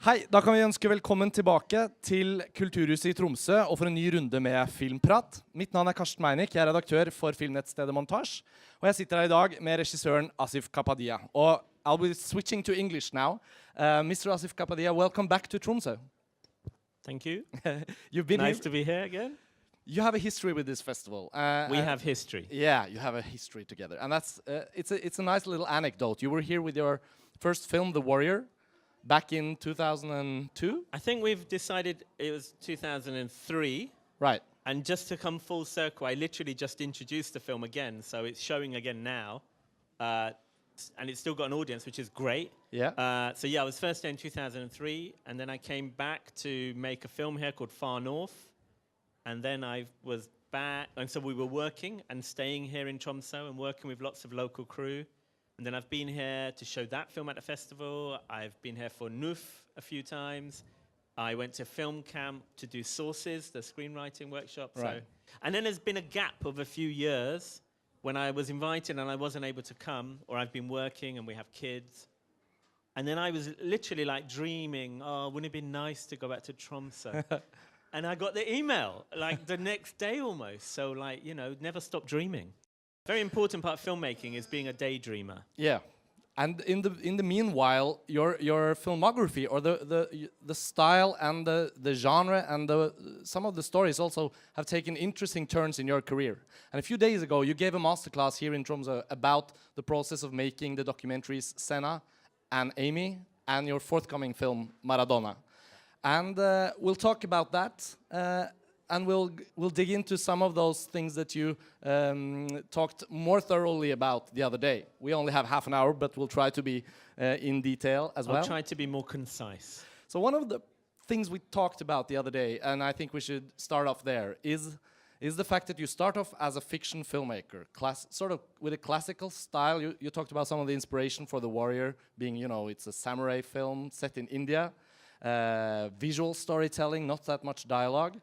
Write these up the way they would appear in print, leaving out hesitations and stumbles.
Hei, da kan vi ønske velkommen tilbake til Kulturhuset i Tromsø og for en ny runde med Filmprat. Mitt navn Karsten Meinich, jeg redaktør for filmnettstedet Montage, og jeg sitter her I dag med regissøren Asif Kapadia. Og I'll be switching to English now. Mr. Asif Kapadia, welcome back to Tromsø. Thank you. You've been nice to be here again. You have a history with this festival. We have history. Yeah, you have a history together, and that's it's a nice little anecdote. You were here with your first film, The Warrior, back in 2002. I think we've decided it was 2003. Right. And just to come full circle, I literally just introduced the film again, so it's showing again now, and it's still got an audience, which is great. Yeah. So yeah, I was first there in 2003, and then I came back to make a film here called Far North. And then I was back, and so we were working and staying here in Tromsø and working with lots of local crew. And then I've been here to show that film at the festival. I've been here for NUF a few times. I went to film camp to do Sources, the screenwriting workshop. Right. And then there's been a gap of a few years when I was invited and I wasn't able to come, or I've been working and we have kids. And then I was literally like dreaming, oh, wouldn't it be nice to go back to Tromsø? And I got the email, like the next day almost. So like, you know, never stop dreaming. Very important part of filmmaking is being a daydreamer. Yeah. And in the meanwhile, your filmography or the style and the genre and some of the stories also have taken interesting turns in your career. And a few days ago, you gave a masterclass here in Tromsø about the process of making the documentaries Senna and Amy and your forthcoming film Maradona. And we'll talk about that, and we'll dig into some of those things that you talked more thoroughly about the other day. We only have half an hour, but we'll try to be in detail as well. I'll try to be more concise. So one of the things we talked about the other day, and I think we should start off there, is the fact that you start off as a fiction filmmaker, sort of with a classical style. You talked about some of the inspiration for The Warrior being, you know, it's a samurai film set in India. Visual storytelling, not that much dialogue.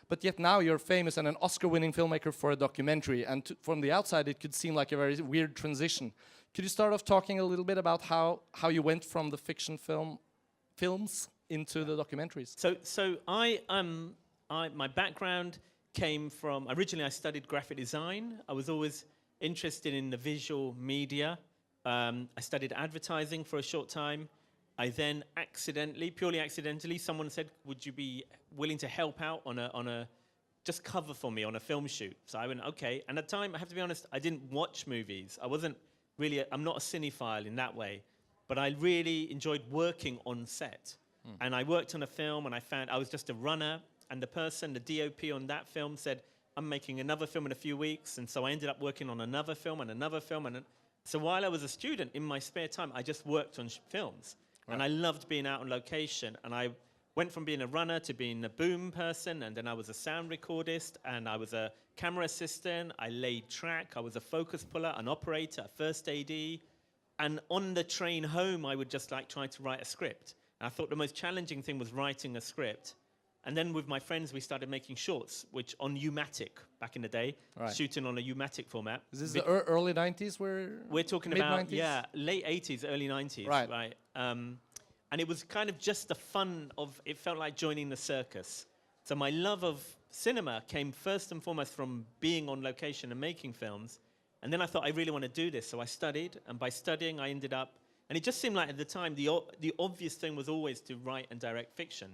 But yet now you're famous and an Oscar-winning filmmaker for a documentary, and from the outside it could seem like a very weird transition. Could you start off talking a little bit about how you went from the fiction films into the documentaries? So my background came from, originally I studied graphic design. I was always interested in the visual media. I studied advertising for a short time. I then purely accidentally, someone said, would you be willing to help out on a just cover for me on a film shoot? So I went, okay. And at the time, I have to be honest, I didn't watch movies. I'm not a cinephile in that way, but I really enjoyed working on set. And I worked on a film and I was just a runner, and the DOP on that film said, I'm making another film in a few weeks. And so I ended up working on another film and another film. So while I was a student, in my spare time, I just worked on films. Right. And I loved being out on location, and I went from being a runner to being a boom person, and then I was a sound recordist, and I was a camera assistant, I laid track, I was a focus puller, an operator, a first AD, and on the train home I would just like try to write a script. And I thought the most challenging thing was writing a script. And then with my friends we started making shorts, which on U-matic back in the day, shooting on a U-matic format. Is this the early 90s? We're talking about, yeah, late 80s, early 90s. Right. And it was kind of just the fun of, it felt like joining the circus. So my love of cinema came first and foremost from being on location and making films. And then I thought I really want to do this. So I studied, and by studying I ended up, and it just seemed like at the time the obvious thing was always to write and direct fiction.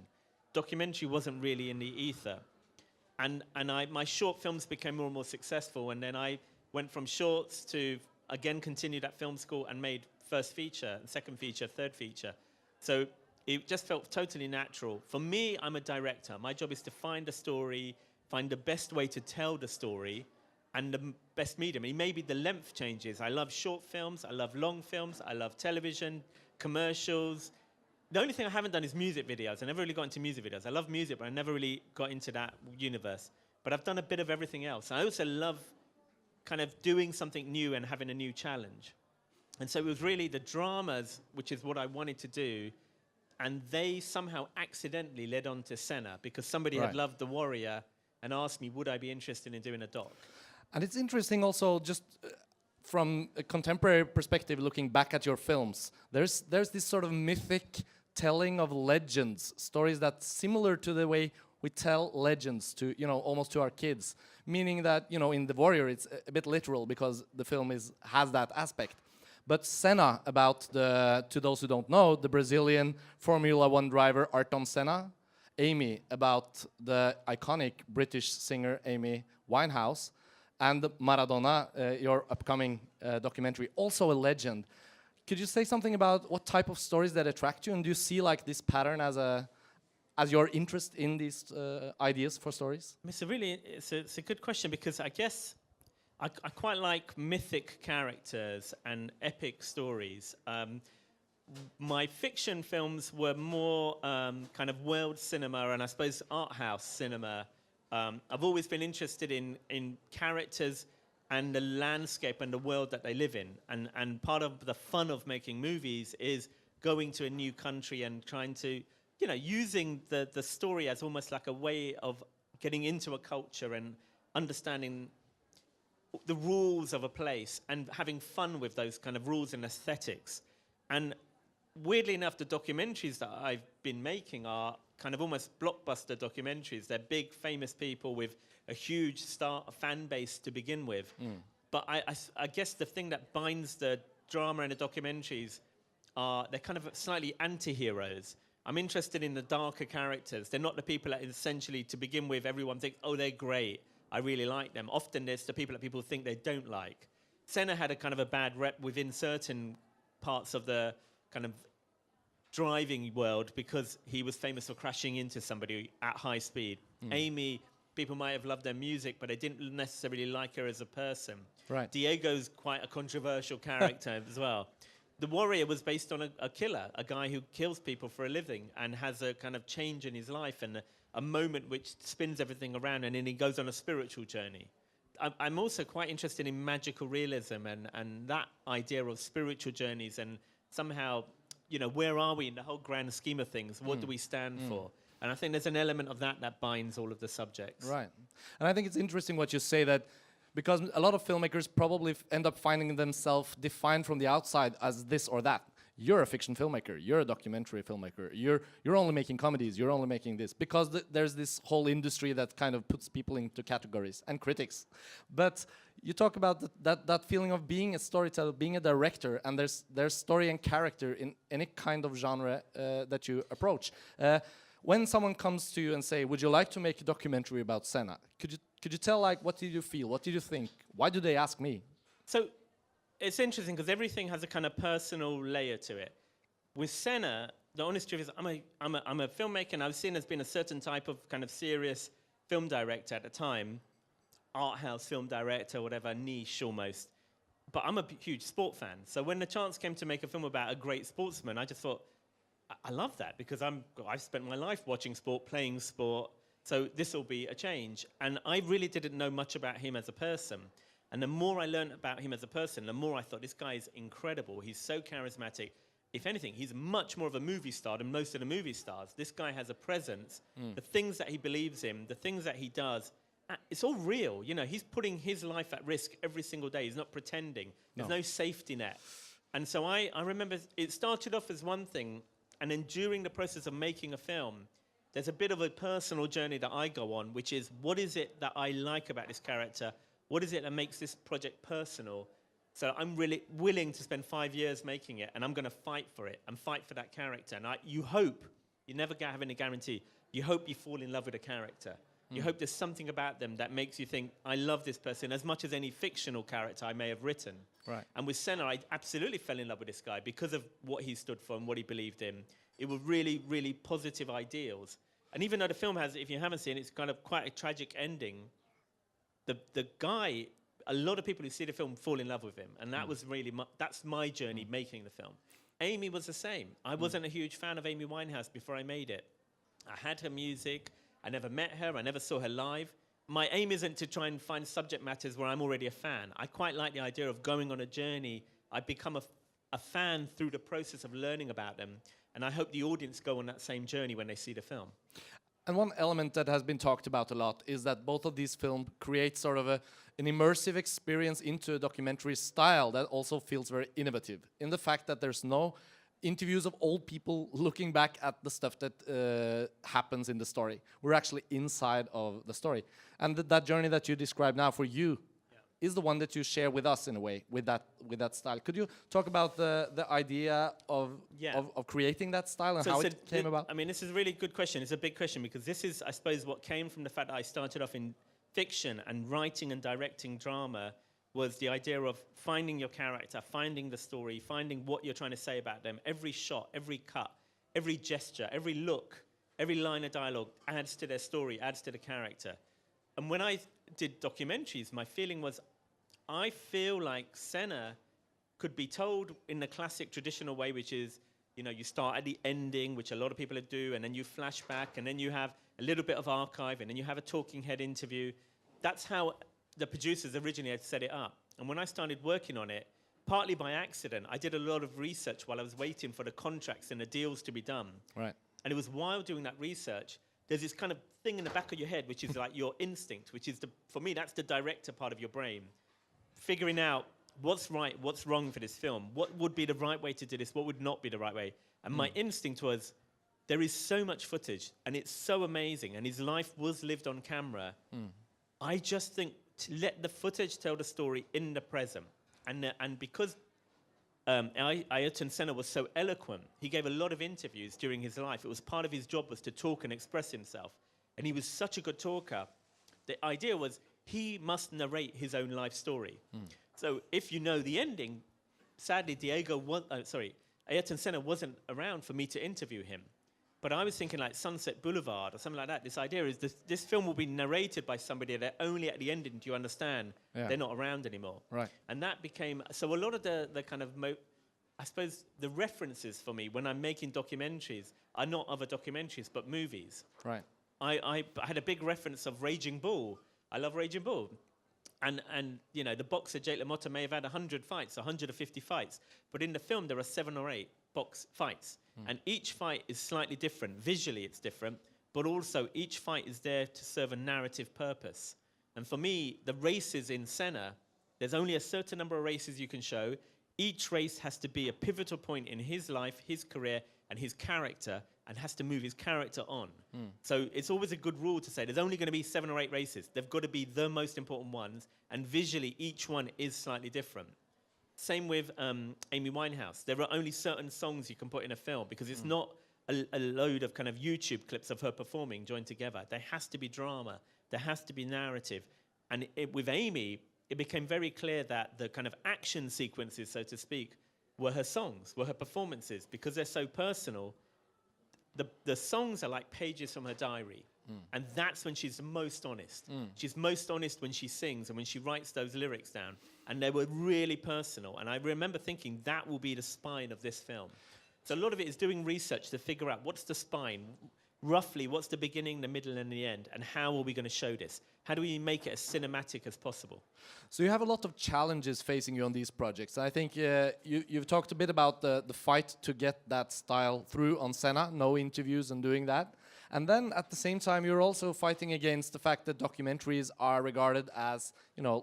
Documentary wasn't really in the ether. And my short films became more and more successful, and then I went from shorts to, again, continued at film school and made first feature, second feature, third feature. So it just felt totally natural. For me, I'm a director. My job is to find a story, find the best way to tell the story, and the best medium. And maybe the length changes. I love short films, I love long films, I love television, commercials. The only thing I haven't done is music videos. I never really got into music videos. I love music, but I never really got into that universe. But I've done a bit of everything else. I also love kind of doing something new and having a new challenge. And so it was really the dramas, which is what I wanted to do, and they somehow accidentally led on to Senna, because somebody had loved The Warrior and asked me, would I be interested in doing a doc? And it's interesting also, just from a contemporary perspective, looking back at your films, there's this sort of mythic telling of legends, stories that's similar to the way we tell legends to, you know, almost to our kids. Meaning that, you know, in The Warrior, it's a bit literal because the film has that aspect. But Senna, about to those who don't know, the Brazilian Formula One driver Ayrton Senna. Amy, about the iconic British singer Amy Winehouse. And Maradona, your upcoming documentary, also a legend. Could you say something about what type of stories that attract you? And do you see like this pattern as your interest in these ideas for stories? It's a good question, because I guess I quite like mythic characters and epic stories. My fiction films were more kind of world cinema and I suppose art house cinema. I've always been interested in characters and the landscape and the world that they live in. And part of the fun of making movies is going to a new country and trying to, you know, using the story as almost like a way of getting into a culture and understanding the rules of a place and having fun with those kind of rules and aesthetics. And weirdly enough, the documentaries that I've been making are kind of almost blockbuster documentaries. They're big, famous people with a huge fan base to begin with. But I guess the thing that binds the drama and the documentaries are they're kind of slightly anti-heroes. I'm interested in the darker characters. They're not the people that essentially, to begin with, everyone thinks, oh, they're great, I really like them. Often there's the people that people think they don't like. Senna had a kind of a bad rep within certain parts of the kind of driving world because he was famous for crashing into somebody at high speed. Amy, people might have loved their music, but they didn't necessarily like her as a person. Right. Diego's quite a controversial character as well. The Warrior was based on a killer, a guy who kills people for a living and has a kind of change in his life and a moment which spins everything around, and then he goes on a spiritual journey. I'm also quite interested in magical realism and that idea of spiritual journeys and somehow, you know, where are we in the whole grand scheme of things? What do we stand for? And I think there's an element of that binds all of the subjects. Right. And I think it's interesting what you say, that because a lot of filmmakers probably end up finding themselves defined from the outside as this or that. You're a fiction filmmaker, you're a documentary filmmaker, you're only making comedies, you're only making this. Because there's this whole industry that kind of puts people into categories, and critics. But you talk about that feeling of being a storyteller, being a director, and there's story and character in any kind of genre that you approach. When someone comes to you and say, would you like to make a documentary about Senna? Could you tell, like, what did you feel? What did you think? Why do they ask me? So it's interesting because everything has a kind of personal layer to it. With Senna, the honest truth is I'm a filmmaker, and I've seen there's been a certain type of kind of serious film director at the time, art house film director, whatever, niche almost. But I'm a huge sport fan. So when the chance came to make a film about a great sportsman, I just thought, I love that because I've spent my life watching sport, playing sport, so this will be a change. And I really didn't know much about him as a person. And the more I learned about him as a person, the more I thought, this guy is incredible. He's so charismatic. If anything, he's much more of a movie star than most of the movie stars. This guy has a presence. The things that he believes in, the things that he does, it's all real. You know, he's putting his life at risk every single day. He's not pretending. There's no safety net. And so I remember it started off as one thing, and then during the process of making a film, there's a bit of a personal journey that I go on, which is, what is it that I like about this character? What is it that makes this project personal? So I'm really willing to spend 5 years making it, and I'm going to fight for it and fight for that character. And you hope, you never have any guarantee, you hope you fall in love with a character. You hope there's something about them that makes you think, I love this person as much as any fictional character I may have written. Right. And with Senna, I absolutely fell in love with this guy because of what he stood for and what he believed in. It were really, really positive ideals. And even though the film has, if you haven't seen it, it's kind of quite a tragic ending, the guy, a lot of people who see the film fall in love with him. And that was really, that's my journey making the film. Amy was the same. I wasn't a huge fan of Amy Winehouse before I made it. I had her music. I never met her. I never saw her live. My aim isn't to try and find subject matters where I'm already a fan. I quite like the idea of going on a journey. I become a fan through the process of learning about them. And I hope the audience go on that same journey when they see the film. And one element that has been talked about a lot is that both of these films create sort of an immersive experience into a documentary style that also feels very innovative, in the fact that there's no interviews of old people looking back at the stuff that happens in the story. We're actually inside of the story. And that journey that you describe now for you is the one that you share with us in a way, with that style. Could you talk about the idea of creating that style and how it came about? I mean, this is a really good question. It's a big question because this is, I suppose, what came from the fact that I started off in fiction and writing and directing drama was the idea of finding your character, finding the story, finding what you're trying to say about them. Every shot, every cut, every gesture, every look, every line of dialogue adds to their story, adds to the character. And when I did documentaries, my feeling was, I feel like Senna could be told in the classic traditional way, which is, you know, you start at the ending, which a lot of people do, and then you flash back, and then you have a little bit of archive, and then you have a talking head interview. That's how the producers originally had set it up. And when I started working on it, partly by accident, I did a lot of research while I was waiting for the contracts and the deals to be done. Right. And it was while doing that research, there's this kind of thing in the back of your head, which is like your instinct, which is, for me, that's the director part of your brain. Figuring out what's right, what's wrong for this film, what would be the right way to do this, what would not be the right way. And my instinct was, there is so much footage, and it's so amazing, and his life was lived on camera. I just think, to let the footage tell the story in the present. And because Ayrton Senna was so eloquent, he gave a lot of interviews during his life. It was part of his job was to talk and express himself. And he was such a good talker. The idea was, he must narrate his own life story. So if you know the ending, sadly, Ayrton Senna wasn't around for me to interview him. But I was thinking like Sunset Boulevard or something like that. This idea is this film will be narrated by somebody that only at the ending do you understand they're not around anymore. Right. And that became, so a lot of the kind of, I suppose, the references for me when I'm making documentaries are not other documentaries, but movies. Right. I had a big reference of Raging Bull. I love Raging Bull. And you know, the boxer Jake LaMotta may have had 100 fights, 150 fights, but in the film there are 7 or 8 box fights. And each fight is slightly different. Visually it's different, but also each fight is there to serve a narrative purpose. And for me, the races in Senna, there's only a certain number of races you can show. Each race has to be a pivotal point in his life, his career, and his character, and has to move his character on. So it's always a good rule to say there's only going to be 7 or 8 races. They've got to be the most important ones, and visually each one is slightly different. Same with Amy Winehouse. There are only certain songs you can put in a film because it's not a load of kind of YouTube clips of her performing joined together. There has to be drama. There has to be narrative. And with Amy, it became very clear that the kind of action sequences, so to speak, were her songs, were her performances. Because they're so personal, the songs are like pages from her diary. And that's when she's the most honest. She's most honest when she sings and when she writes those lyrics down. And they were really personal. And I remember thinking that will be the spine of this film. So a lot of it is doing research to figure out what's the spine, roughly what's the beginning, the middle, and the end, and how are we going to show this? How do we make it as cinematic as possible? So you have a lot of challenges facing you on these projects. I think you've talked a bit about the fight to get that style through on Senna, no interviews and doing that. And then at the same time, you're also fighting against the fact that documentaries are regarded as, you know,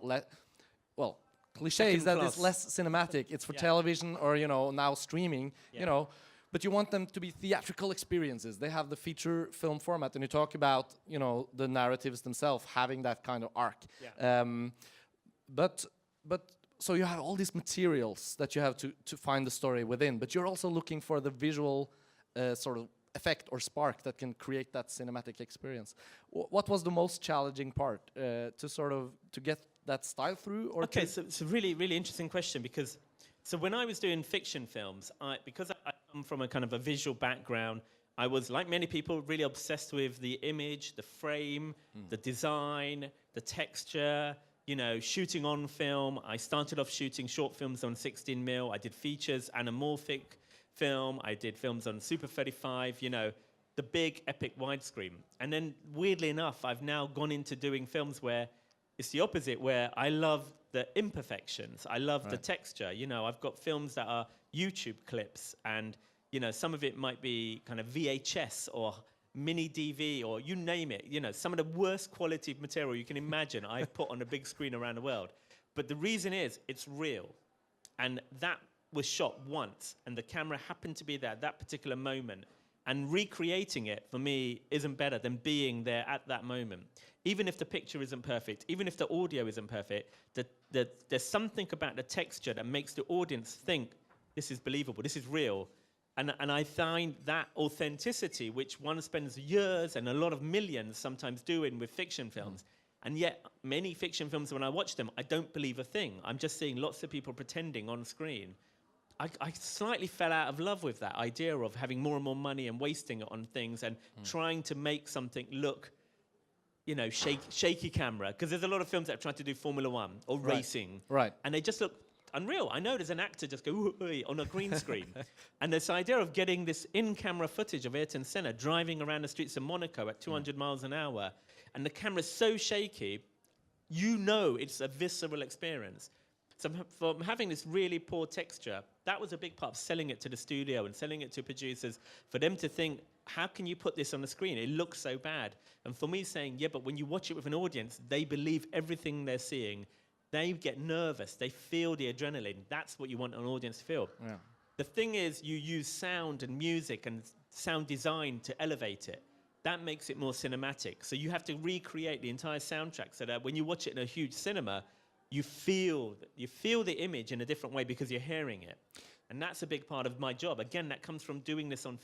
cliche is that it's less cinematic. It's for television or, you know, now streaming, you know. But you want them to be theatrical experiences. They have the feature film format, and you talk about, you know, the narratives themselves having that kind of arc. But so you have all these materials that you have to find the story within, but you're also looking for the visual sort of effect or spark that can create that cinematic experience. What was the most challenging part to get that style through? Or okay, so it's a really, really interesting question because so when I was doing fiction films, because I come from a kind of a visual background, I was, like many people, really obsessed with the image, the frame, the design, the texture, you know, shooting on film. I started off shooting short films on 16mm. I did features, anamorphic film. I did films on Super 35, you know, the big epic widescreen. And then, weirdly enough, I've now gone into doing films where it's the opposite, where I love the imperfections. I love the texture. You know, I've got films that are YouTube clips and, you know, some of it might be kind of VHS or mini DV or you name it. You know, some of the worst quality material you can imagine I've put on a big screen around the world. But the reason is it's real. And that was shot once and the camera happened to be there at that particular moment, and recreating it for me isn't better than being there at that moment. Even if the picture isn't perfect, even if the audio isn't perfect, there's something about the texture that makes the audience think this is believable, this is real. And I find that authenticity, which one spends years and a lot of millions sometimes doing with fiction films, and yet many fiction films, when I watch them, I don't believe a thing. I'm just seeing lots of people pretending on screen. I slightly fell out of love with that idea of having more and more money and wasting it on things and trying to make something look, you know, shaky camera. Because there's a lot of films that have tried to do Formula One or racing. Right. And they just look unreal. I know there's an actor just go ooh, on a green screen. And this idea of getting this in-camera footage of Ayrton Senna driving around the streets of Monaco at 200 miles an hour, and the camera's so shaky, you know it's a visceral experience. So from having this really poor texture, that was a big part of selling it to the studio and selling it to producers, for them to think, how can you put this on the screen? It looks so bad. And for me saying, yeah, but when you watch it with an audience, they believe everything they're seeing. They get nervous. They feel the adrenaline. That's what you want an audience to feel. Yeah. The thing is, you use sound and music and sound design to elevate it. That makes it more cinematic. So you have to recreate the entire soundtrack so that when you watch it in a huge cinema, you feel the image in a different way because you're hearing it. And that's a big part of my job. Again, that comes from doing this on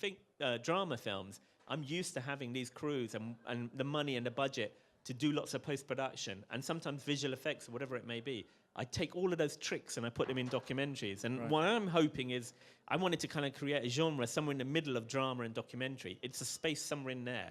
drama films. I'm used to having these crews and the money and the budget to do lots of post-production and sometimes visual effects or whatever it may be. I take all of those tricks and I put them in documentaries. And what I'm hoping is I wanted to kind of create a genre somewhere in the middle of drama and documentary. It's a space somewhere in there.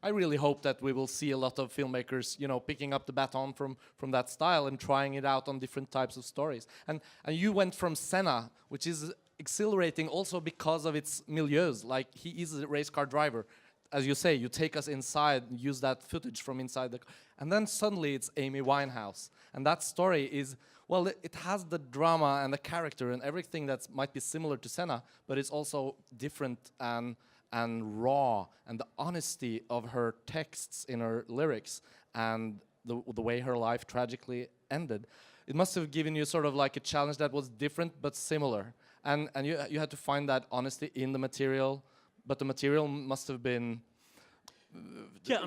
I really hope that we will see a lot of filmmakers, you know, picking up the baton from that style and trying it out on different types of stories. And you went from Senna, which is exhilarating also because of its milieus. Like, he is a race car driver. As you say, you take us inside, use that footage from inside the car. And then suddenly it's Amy Winehouse. And that story is, well, it has the drama and the character and everything that might be similar to Senna, but it's also different and raw, and the honesty of her texts in her lyrics and the way her life tragically ended. It must have given you sort of like a challenge that was different but similar. And you had to find that honesty in the material, but the material must have been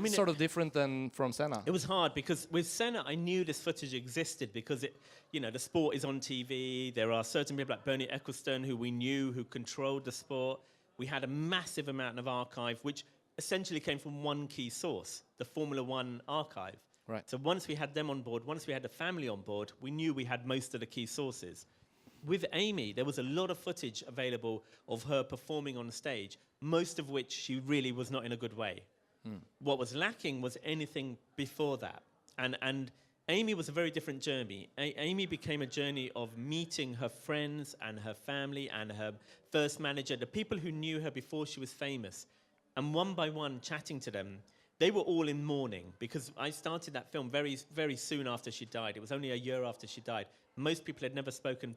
sort of different than from Senna. It was hard because with Senna, I knew this footage existed because the sport is on TV. There are certain people like Bernie Ecclestone who we knew who controlled the sport. We had a massive amount of archive, which essentially came from one key source, the Formula One archive. Right. So once we had them on board, once we had the family on board, we knew we had most of the key sources. With Amy, there was a lot of footage available of her performing on stage, most of which she really was not in a good way. What was lacking was anything before that. And Amy was a very different journey. Amy became a journey of meeting her friends and her family and her first manager, the people who knew her before she was famous. And one by one, chatting to them, they were all in mourning because I started that film very, very soon after she died. It was only a year after she died. Most people had never spoken.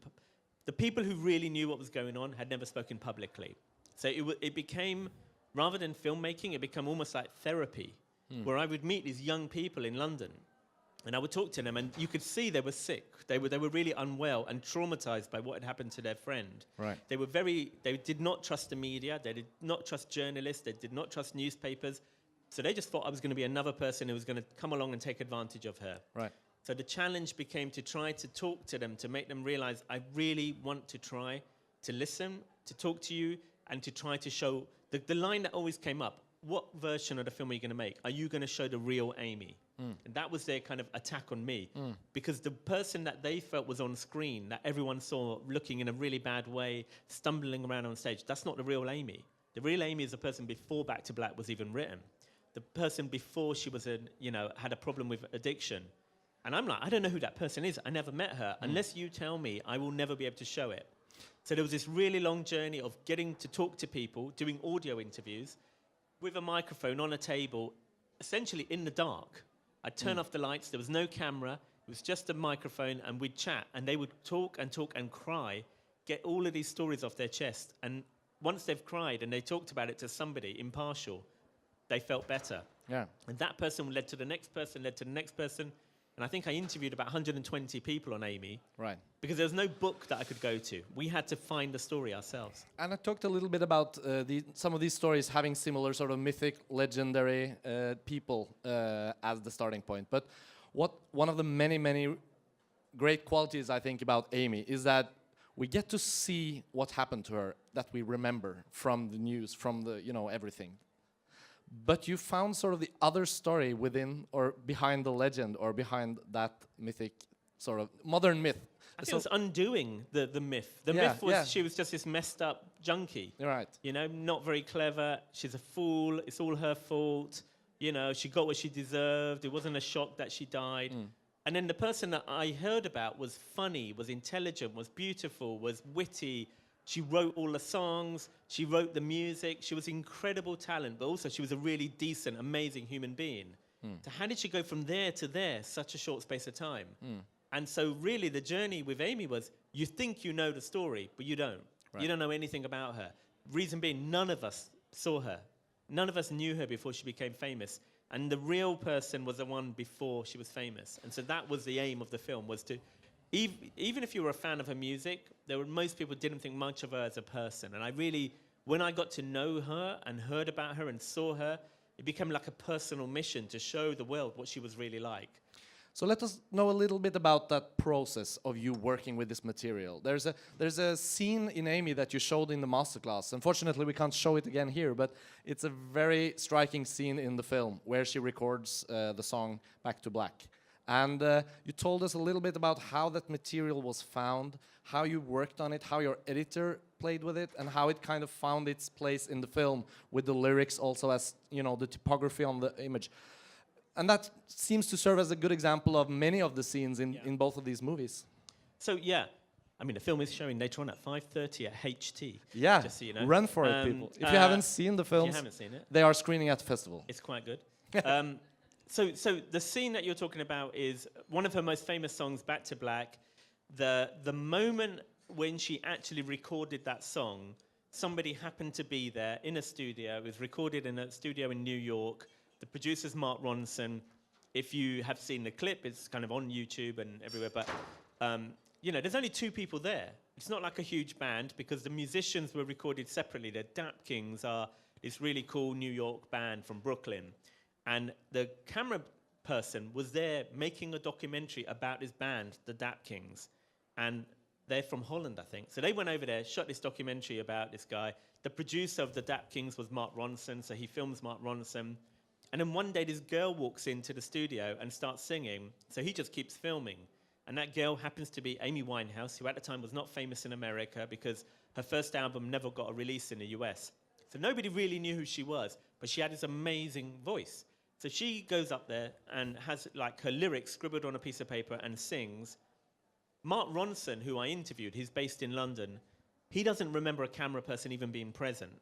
The people who really knew what was going on had never spoken publicly. So it became, rather than filmmaking, it became almost like therapy, where I would meet these young people in London and I would talk to them, and you could see they were sick. They were really unwell and traumatized by what had happened to their friend. Right. They did not trust the media. They did not trust journalists. They did not trust newspapers. So they just thought I was going to be another person who was going to come along and take advantage of her. Right. So the challenge became to try to talk to them, to make them realize I really want to try to listen, to talk to you, and to try to show the line that always came up. What version of the film are you going to make? Are you going to show the real Amy? And that was their kind of attack on me. Because the person that they felt was on screen, that everyone saw looking in a really bad way, stumbling around on stage, that's not the real Amy. The real Amy is the person before Back to Black was even written. The person before she was had a problem with addiction. And I'm like, I don't know who that person is. I never met her. Unless you tell me, I will never be able to show it. So there was this really long journey of getting to talk to people, doing audio interviews with a microphone on a table, essentially in the dark. I'd turn off the lights. There was no camera. It was just a microphone, and we'd chat. And they would talk and cry, get all of these stories off their chest. And once they've cried and they talked about it to somebody impartial, they felt better. Yeah. And that person led to the next person, led to the next person. And I think I interviewed about 120 people on Amy. Right. Because there was no book that I could go to. We had to find the story ourselves. And I talked a little bit about some of these stories having similar sort of mythic, legendary people as the starting point. But one of the many, many great qualities I think about Amy is that we get to see what happened to her that we remember from the news, from the, everything. But you found sort of the other story within or behind the legend or behind that mythic sort of modern myth. I think it was undoing the myth. The myth was she was just this messed up junkie. Right. Not very clever. She's a fool. It's all her fault. She got what she deserved. It wasn't a shock that she died. And then the person that I heard about was funny, was intelligent, was beautiful, was witty. She wrote all the songs. She wrote the music. She was incredible talent, but also she was a really decent, amazing human being. So how did she go from there to there, such a short space of time? And so really the journey with Amy was, you think you know the story, but you don't. Right. You don't know anything about her. Reason being, none of us saw her. None of us knew her before she became famous. And the real person was the one before she was famous. And so that was the aim of the film, was to, even if you were a fan of her music, most people didn't think much of her as a person. And I really, when I got to know her and heard about her and saw her, it became like a personal mission to show the world what she was really like. So let us know a little bit about that process of you working with this material. There's a scene in Amy that you showed in the masterclass. Unfortunately, we can't show it again here, but it's a very striking scene in the film where she records the song Back to Black. And you told us a little bit about how that material was found, how you worked on it, how your editor played with it, and how it kind of found its place in the film with the lyrics also as, the typography on the image. And that seems to serve as a good example of many of the scenes in both of these movies. So, the film is showing later on at 5:30 at HT. Yeah, just so you know. Run for it, people. If you haven't seen the films, they are screening at the festival. It's quite good. So the scene that you're talking about is one of her most famous songs, Back to Black. The moment when she actually recorded that song, somebody happened to be there in a studio. It was recorded in a studio in New York. The producer's Mark Ronson. If you have seen the clip, it's kind of on YouTube and everywhere. But, there's only two people there. It's not like a huge band because the musicians were recorded separately. The Dap Kings are this really cool New York band from Brooklyn. And the camera person was there making a documentary about this band, the Dap Kings. And they're from Holland, I think. So they went over there, shot this documentary about this guy. The producer of the Dap Kings was Mark Ronson, so he films Mark Ronson. And then one day this girl walks into the studio and starts singing, so he just keeps filming. And that girl happens to be Amy Winehouse, who at the time was not famous in America because her first album never got a release in the US. So nobody really knew who she was, but she had this amazing voice. So she goes up there and has her lyrics scribbled on a piece of paper and sings. Mark Ronson, who I interviewed, he's based in London, he doesn't remember a camera person even being present.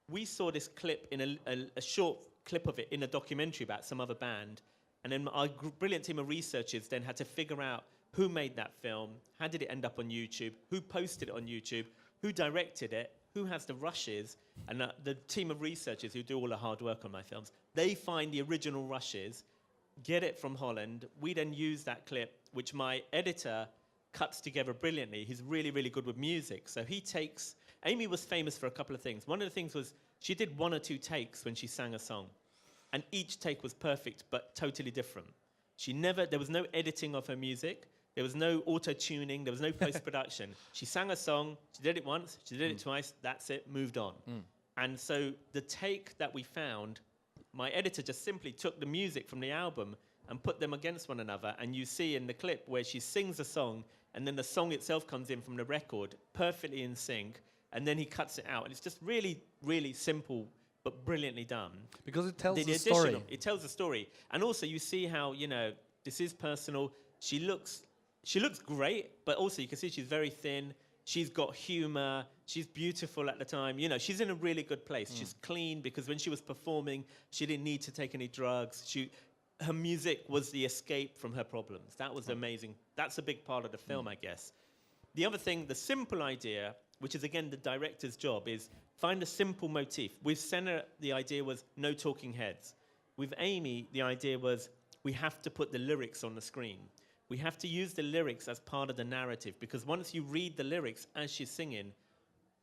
We saw this clip in a short clip of it in a documentary about some other band, and then our brilliant team of researchers then had to figure out who made that film, how did it end up on YouTube, who posted it on YouTube, who directed it, who has the rushes, and the team of researchers who do all the hard work on my films, they find the original rushes, get it from Holland. We then use that clip, which my editor cuts together brilliantly. He's really, really good with music. So Amy was famous for a couple of things. One of the things was she did 1 or 2 takes when she sang a song. And each take was perfect, but totally different. There was no editing of her music. There was no auto-tuning. There was no post-production. She sang a song. She did it once. She did it twice. That's it. Moved on. And so the take that we found, my editor just simply took the music from the album and put them against one another. And you see in the clip where she sings a song, and then the song itself comes in from the record, perfectly in sync. And then he cuts it out. And it's just really, really simple, but brilliantly done. Because it tells a story. It tells a story. And also you see how, this is personal. She looks great, but also you can see she's very thin. She's got humor. She's beautiful at the time. She's in a really good place. She's clean because when she was performing, she didn't need to take any drugs. Her music was the escape from her problems. That was amazing. That's a big part of the film, I guess. The other thing, the simple idea, which is, again, the director's job, is find a simple motif. With Senna, the idea was no talking heads. With Amy, the idea was we have to put the lyrics on the screen. We have to use the lyrics as part of the narrative, because once you read the lyrics as she's singing,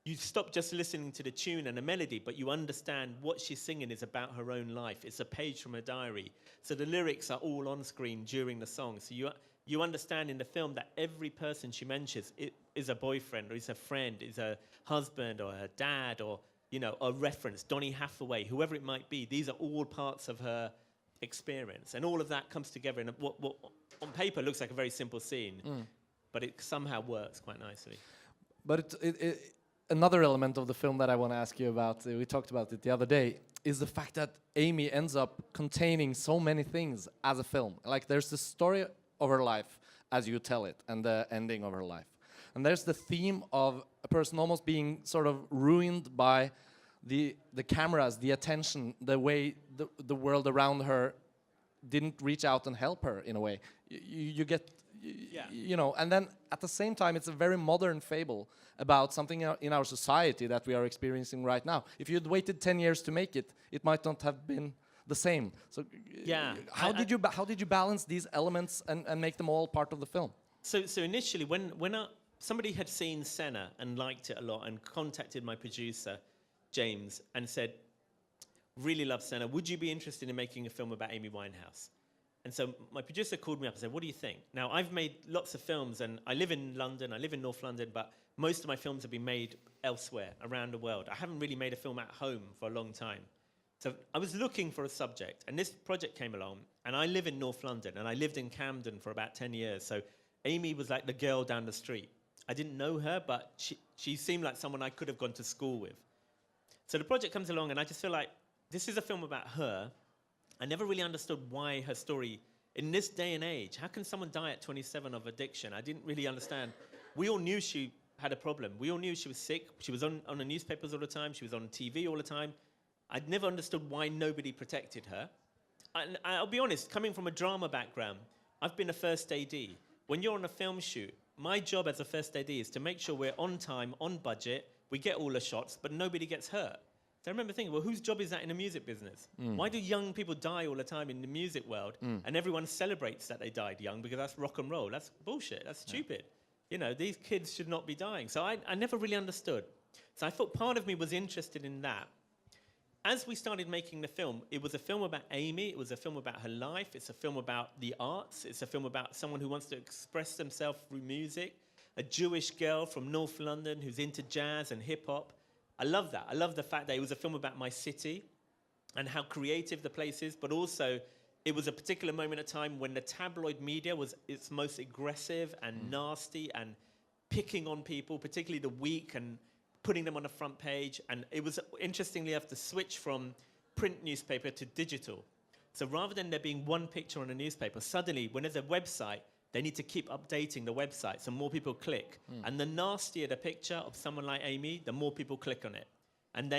you stop just listening to the tune and the melody, but you understand what she's singing is about her own life. It's a page from her diary. So the lyrics are all on screen during the song. So you understand in the film that every person she mentions is a boyfriend, or is a friend, is a husband, or her dad, or, you know, a reference, Donny Hathaway, whoever it might be. These are all parts of her experience. And all of that comes together in what on paper looks like a very simple scene, but it somehow works quite nicely. But another element of the film that I want to ask you about, we talked about it the other day, is the fact that Amy ends up containing so many things as a film. Like, there's the story of her life as you tell it, and the ending of her life. And there's the theme of a person almost being sort of ruined by the cameras, the attention, the way the world around her didn't reach out and help her in a way. You get, you know, and then at the same time, it's a very modern fable about something in our society that we are experiencing right now. If you'd waited 10 years to make it, it might not have been the same. So, how did you balance these elements and make them all part of the film? So initially, when somebody had seen Senna and liked it a lot and contacted my producer, James, and said, really love Senna, would you be interested in making a film about Amy Winehouse? And so my producer called me up and said, what do you think? Now, I've made lots of films, and I live in London, I live in North London, but most of my films have been made elsewhere, around the world. I haven't really made a film at home for a long time. So I was looking for a subject, and this project came along, and I live in North London, and I lived in Camden for about 10 years, so Amy was like the girl down the street. I didn't know her, but she seemed like someone I could have gone to school with. So the project comes along, and I just feel like this is a film about her. I never really understood why her story, in this day and age, how can someone die at 27 of addiction? I didn't really understand. We all knew she had a problem. We all knew she was sick. She was on the newspapers all the time. She was on TV all the time. I'd never understood why nobody protected her. And I'll be honest, coming from a drama background, I've been a first AD. When you're on a film shoot, my job as a first AD is to make sure we're on time, on budget, we get all the shots, but nobody gets hurt. So I remember thinking, well, whose job is that in the music business? Why do young people die all the time in the music world, and everyone celebrates that they died young because that's rock and roll? That's bullshit. That's stupid. You know, these kids should not be dying. So I never really understood. So I thought part of me was interested in that. As we started making the film, it was a film about Amy. It was a film about her life. It's a film about the arts. It's a film about someone who wants to express themselves through music. A Jewish girl from North London who's into jazz and hip-hop. I love that. I love the fact that it was a film about my city and how creative the place is, but also it was a particular moment of time when the tabloid media was its most aggressive and nasty and picking on people, particularly the weak, and putting them on the front page. And it was, interestingly enough, the switch from print newspaper to digital. So rather than there being one picture on a newspaper, suddenly when there's a website, they need to keep updating the website so more people click. And the nastier the picture of someone like Amy, the more people click on it. And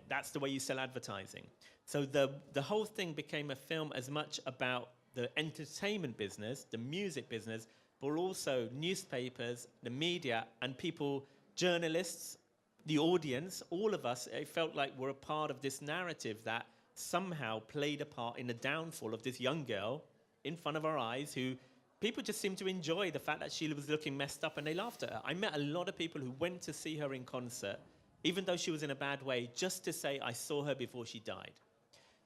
that's the way you sell advertising. So the whole thing became a film as much about the entertainment business, the music business, but also newspapers, the media, and people, journalists, the audience, all of us, it felt like we're a part of this narrative that somehow played a part in the downfall of this young girl in front of our eyes who people just seemed to enjoy the fact that she was looking messed up and they laughed at her. I met a lot of people who went to see her in concert, even though she was in a bad way, just to say, I saw her before she died.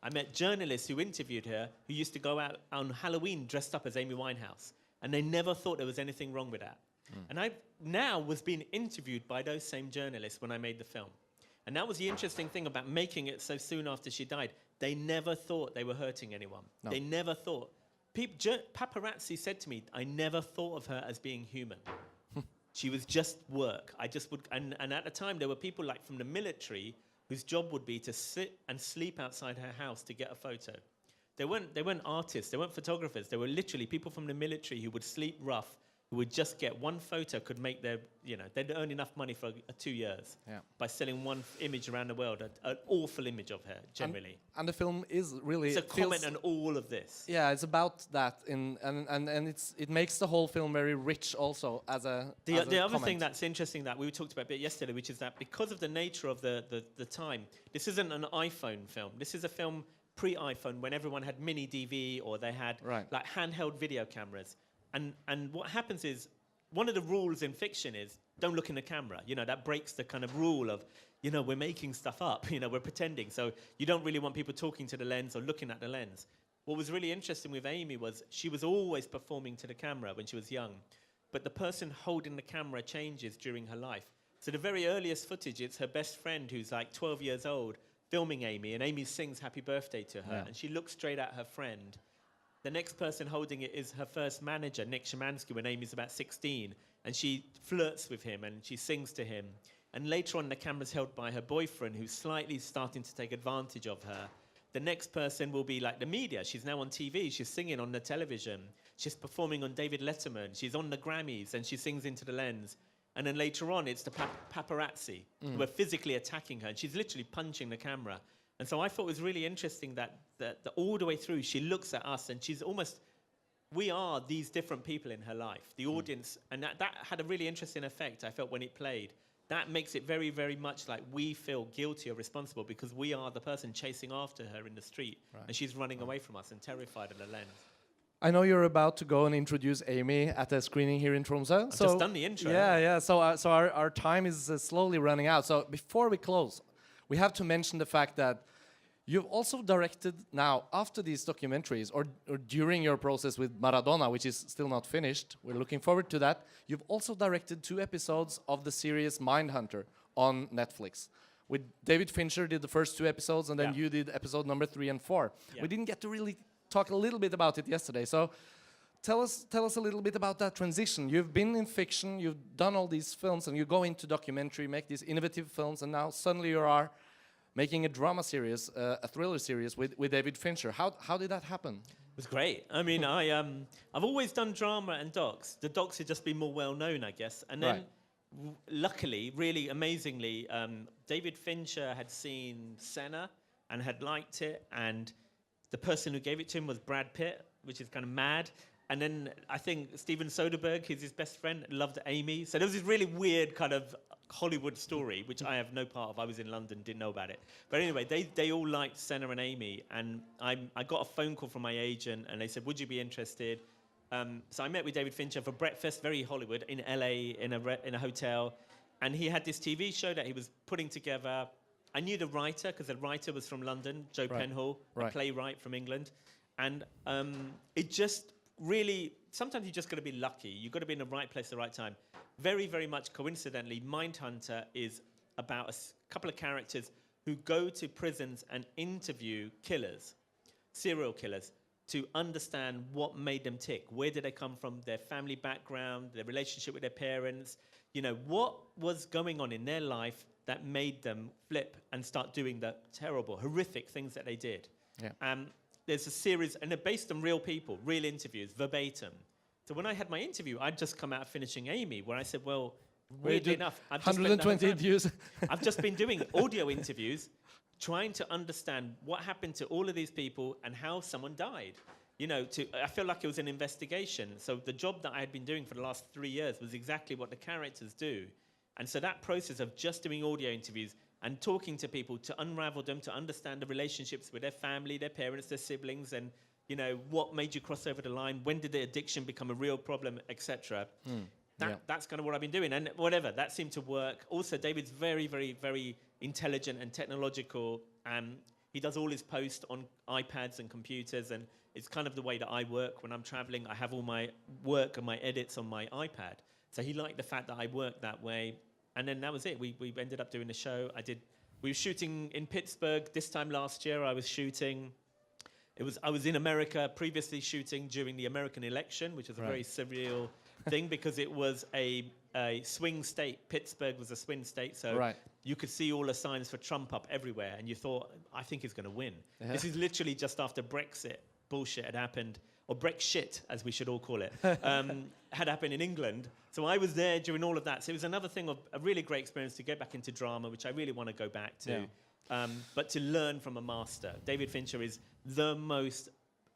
I met journalists who interviewed her who used to go out on Halloween dressed up as Amy Winehouse, and they never thought there was anything wrong with that. And I now was being interviewed by those same journalists when I made the film. And that was the interesting thing about making it so soon after she died. They never thought they were hurting anyone. No. They never thought. Paparazzi said to me, I never thought of her as being human. She was just work. And at the time, there were people like from the military whose job would be to sit and sleep outside her house to get a photo. They weren't artists, they weren't photographers. They were literally people from the military who would sleep rough, who would just get one photo, could make their, they'd earn enough money for 2 years by selling one image around the world, an awful image of her, generally. And the film is really... It's a comment on all of this. Yeah, it's about that, and it makes the whole film very rich also as a The other thing that's interesting that we talked about a bit yesterday, which is that because of the nature of the time, this isn't an iPhone film. This is a film pre-iPhone, when everyone had mini DV or they had like handheld video cameras. And what happens is, one of the rules in fiction is don't look in the camera. You know, that breaks the kind of rule of, you know, we're making stuff up, you know, we're pretending. So you don't really want people talking to the lens or looking at the lens. What was really interesting with Amy was she was always performing to the camera when she was young, but the person holding the camera changes during her life. So the very earliest footage, it's her best friend who's like 12 years old filming Amy, and Amy sings happy birthday to her, and she looks straight at her friend. The next person holding it is her first manager, Nick Szymanski, when Amy's about 16, and she flirts with him and she sings to him. And later on, the camera's held by her boyfriend, who's slightly starting to take advantage of her. The next person will be like the media. She's now on TV. She's singing on the television. She's performing on David Letterman. She's on the Grammys, and she sings into the lens. And then later on, it's the paparazzi who are physically attacking her, and she's literally punching the camera. And so I thought it was really interesting that all the way through, she looks at us, and she's almost, we are these different people in her life, the audience. And that had a really interesting effect, I felt, when it played. That makes it very, very much like we feel guilty or responsible because we are the person chasing after her in the street, and she's running away from us and terrified of the lens. I know you're about to go and introduce Amy at a screening here in Tromsø. I've just done the intro. Yeah. So our time is slowly running out. So before we close, we have to mention the fact that you've also directed now, after these documentaries, or during your process with Maradona, which is still not finished, we're looking forward to that, you've also directed 2 episodes of the series Mindhunter on Netflix. With David Fincher did the first 2 episodes, and then you did episode number 3 and 4. Yeah. We didn't get to really talk a little bit about it yesterday, so tell us a little bit about that transition. You've been in fiction, you've done all these films, and you go into documentary, make these innovative films, and now suddenly you are making a drama series, a thriller series with David Fincher. How did that happen? It was great. I mean, I've always done drama and docs. The docs had just been more well known, I guess. And then, luckily, really amazingly, David Fincher had seen Senna and had liked it, and the person who gave it to him was Brad Pitt, which is kind of mad. And then I think Steven Soderbergh, who's his best friend, loved Amy. So there was this really weird kind of Hollywood story, which I have no part of. I was in London, didn't know about it. But anyway, they all liked Senna and Amy. And I got a phone call from my agent, and they said, would you be interested? So I met with David Fincher for breakfast, very Hollywood, in LA, in a hotel. And he had this TV show that he was putting together. I knew the writer, because the writer was from London, Joe Penhall, a playwright from England. And it just really, sometimes you just got to be lucky. You've got to be in the right place at the right time. Very, very much coincidentally, Mindhunter is about a couple of characters who go to prisons and interview killers, serial killers, to understand what made them tick. Where did they come from? Their family background, their relationship with their parents. You know, what was going on in their life that made them flip and start doing the terrible, horrific things that they did. Yeah. There's a series, and they're based on real people, real interviews, verbatim. So when I had my interview, I'd just come out finishing Amy, where I said, well, weirdly enough, I've just 120 interviews. I've just been doing audio interviews, trying to understand what happened to all of these people and how someone died. You know, I feel like it was an investigation. So the job that I had been doing for the last 3 years was exactly what the characters do. And so that process of just doing audio interviews and talking to people to unravel them, to understand the relationships with their family, their parents, their siblings, and, you know, what made you cross over the line, when did the addiction become a real problem, etc. That's kind of what I've been doing. And whatever, that seemed to work. Also, David's very, very, very intelligent and technological. He does all his posts on iPads and computers, and it's kind of the way that I work when I'm traveling. I have all my work and my edits on my iPad. So he liked the fact that I worked that way. And then that was it. We ended up doing the show. We were shooting in Pittsburgh this time last year. I was shooting. I was in America previously shooting during the American election, which was a very surreal thing because it was a swing state. Pittsburgh was a swing state, so you could see all the signs for Trump up everywhere, and you thought, I think he's going to win. This is literally just after Brexit bullshit had happened, or Brexit, as we should all call it, had happened in England. So I was there during all of that. So it was another thing of a really great experience to get back into drama, which I really want to go back to. But to learn from a master. David Fincher is the most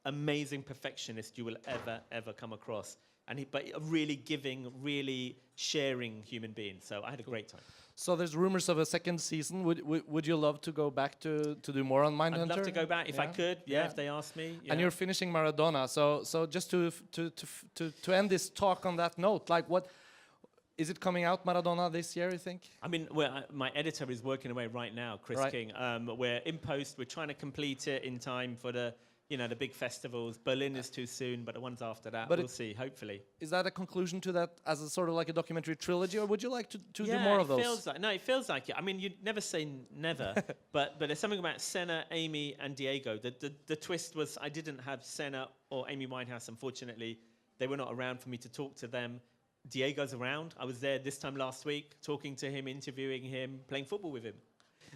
amazing perfectionist you will ever come across. but a really giving, really sharing human being. So I had a great time. So there's rumors of a second season. Would you love to go back to do more on Mindhunter? I'd love to go back if I could. Yeah, if they asked me. Yeah. And you're finishing Maradona. So just to end this talk on that note, like what is it coming out Maradona this year? You think? I mean, my editor is working away right now, Chris King. We're in post. We're trying to complete it in time for the big festivals. Berlin is too soon, but the ones after that, we'll see, hopefully. Is that a conclusion to that as a sort of like a documentary trilogy, or would you like to do more of those? It feels like it. I mean, you'd never say never, but there's something about Senna, Amy, and Diego. The twist was I didn't have Senna or Amy Winehouse, unfortunately. They were not around for me to talk to them. Diego's around. I was there this time last week, talking to him, interviewing him, playing football with him.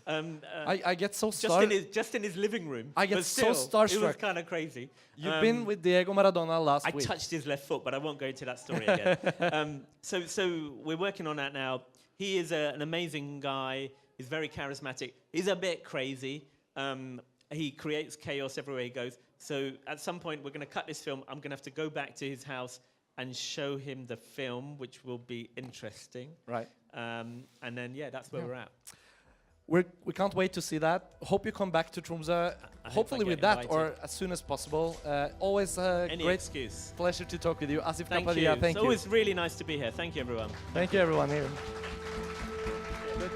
I get so starstruck. Just in his living room. I get so starstruck. It was kind of crazy. You've been with Diego Maradona last week. I touched his left foot, but I won't go into that story again. So we're working on that now. He is an amazing guy. He's very charismatic. He's a bit crazy. He creates chaos everywhere he goes. So at some point, we're going to cut this film. I'm going to have to go back to his house and show him the film, which will be interesting. Right. And then, that's where we're at. We can't wait to see that. Hope you come back to Tromsø, hopefully with that, or as soon as possible. Always a great pleasure to talk with you. Asif Kapadia, thank you. It's always really nice to be here. Thank you, everyone. Thank you, everyone here. Good.